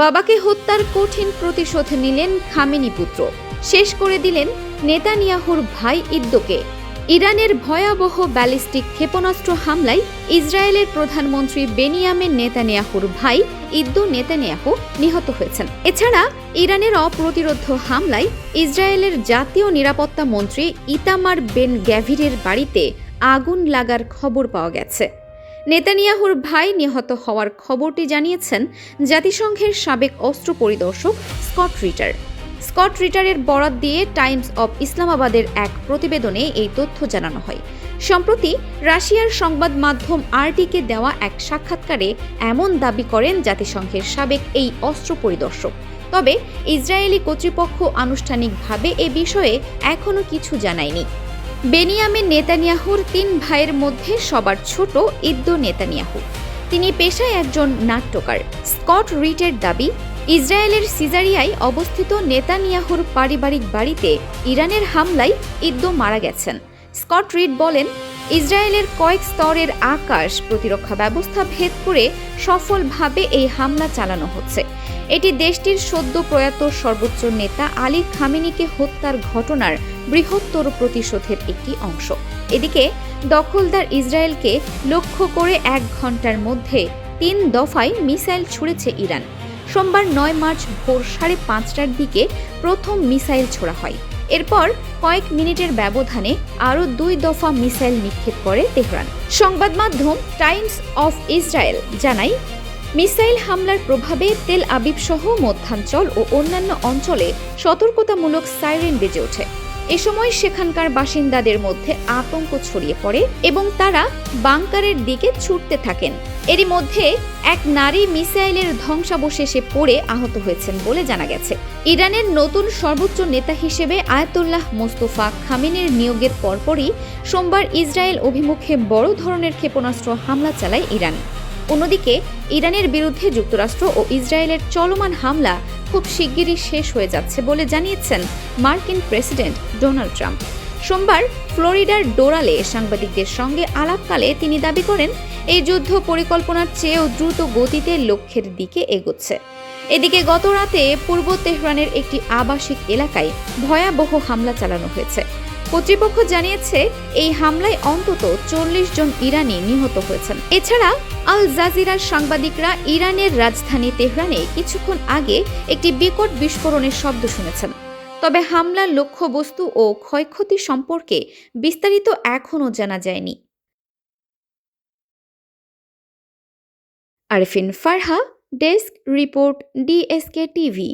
বাবাকে হত্যার কঠিন প্রতিশোধ নিলেন খামেনি পুত্র। শেষ করে দিলেন নেতানিয়াহুর ভাই ইদ্দোকে। ইরানের ভয়াবহ ব্যালিস্টিক ক্ষেপণাস্ত্র হামলায় ইসরায়েলের প্রধানমন্ত্রী বেনিয়ামিন নেতানিয়াহুর ভাই ইদ্দো নেতানিয়াহু নিহত হয়েছেন। এছাড়া ইরানের অপ্রতিরোধ হামলায় ইসরায়েলের জাতীয় নিরাপত্তা মন্ত্রী ইতামার বেন গ্যাভিরের বাড়িতে আগুন লাগার খবর পাওয়া গেছে। নেতানিয়াহুর ভাই নিহত হওয়ার খবরটি জানিয়েছেন জাতিসংঘের সাবেক অস্ত্র পরিদর্শক স্কট রিটার। স্কট রিটারের বরাত দিয়ে টাইমস অব ইসলামাবাদের এক প্রতিবেদনে এই তথ্য জানানো হয়। সম্প্রতি রাশিয়ার সংবাদ মাধ্যম আরটিকে দেওয়া এক সাক্ষাৎকারে এমন দাবি করেন জাতিসংঘের সাবেক এই অস্ত্র পরিদর্শক। তবে ইসরায়েলি কর্তৃপক্ষ আনুষ্ঠানিকভাবে এ বিষয়ে এখনও কিছু জানায়নি। বেনিয়ামিন নেতানিয়াহুর ৩ ভাইয়ের মধ্যে সবার ছোট ইদ্দো নেতানিয়াহু। তিনি পেশায় একজন নাট্যকার। স্কট রিটের দাবি, ইসরায়েলের সিজারিয়ায় অবস্থিত নেতানিয়াহুর পারিবারিক বাড়িতে ইরানের হামলায় ইদ্দো মারা গেছেন। স্কট রিড বলেন, ইসরায়েলের কয়েক স্তরের আকাশ প্রতিরক্ষা ব্যবস্থা ভেদ করে সফলভাবে এই হামলা চালানো হচ্ছে। এটি দেশটির সদ্য প্রয়াত সর্বোচ্চ নেতা আলী খামেনিকে হত্যার ঘটনার বৃহত্তর প্রতিশোধের একটি অংশ। এদিকে দখলদার ইসরায়েলকে লক্ষ্য করে ১ ঘন্টার মধ্যে ৩ দফায় মিসাইল ছুড়েছে ইরান। সোমবার ৯ মার্চ ভোর ৫:৩০টার দিকে প্রথম মিসাইল ছোড়া হয়। এরপর কয়েক মিনিটের ব্যবধানে আরও ২ দফা মিসাইল নিক্ষেপ করে তেহরান। সংবাদ মাধ্যম টাইমস অফ ইসরায়েল জানায়, মিসাইল হামলার প্রভাবে তেল আবিব সহ মধ্যাঞ্চল ও অন্যান্য অঞ্চলে সতর্কতামূলক সাইরেন বেজে ওঠে। এ সময় সেখানকার বাসিন্দাদের মধ্যে আতঙ্ক ছড়িয়ে পড়ে এবং তারা বাংকারের দিকে ছুটতে থাকেন। এরই মধ্যে এক নারী মিসাইলের ধ্বংসাবশেষে পড়ে আহত হয়েছেন বলে জানা গেছে। ইরানের নতুন সর্বোচ্চ নেতা হিসেবে আয়াতুল্লাহ মোস্তফা খামেনির নিয়োগের পরপরই সোমবার ইসরায়েল অভিমুখে বড় ধরনের ক্ষেপণাস্ত্র হামলা চালায় ইরান। অন্যদিকে ইরানের বিরুদ্ধে যুক্তরাষ্ট্র ও ইসরায়েলের চলমান হামলা খুব শিগগিরই শেষ হয়ে যাচ্ছে বলে জানিয়েছেন মার্কিন প্রেসিডেন্ট ডোনাল্ড ট্রাম্প। সোমবার ফ্লোরিডার ডোরালে সাংবাদিকদের সঙ্গে আলাপকালে তিনি দাবি করেন, এই যুদ্ধ পরিকল্পনার চেয়েও দ্রুত গতিতে লক্ষ্যের দিকে এগোচ্ছে। এদিকে গত রাতে পূর্ব তেহরানের একটি আবাসিক এলাকায় ভয়াবহ হামলা চালানো হয়েছে। কর্তৃপক্ষ জানিয়েছে, এই হামলায় অন্তত ৪০ জন ইরানি নিহত হয়েছেন। এছাড়া আল জাজিরার সাংবাদিকরা ইরানের রাজধানী তেহরানে কিছুক্ষণ আগে একটি বিকট বিস্ফোরণের শব্দ শুনেছেন। তবে হামলার লক্ষ্যবস্তু ও ক্ষয়ক্ষতি সম্পর্কে বিস্তারিত এখনও জানা যায়নি। Arfin Farha, desk report, DSK TV.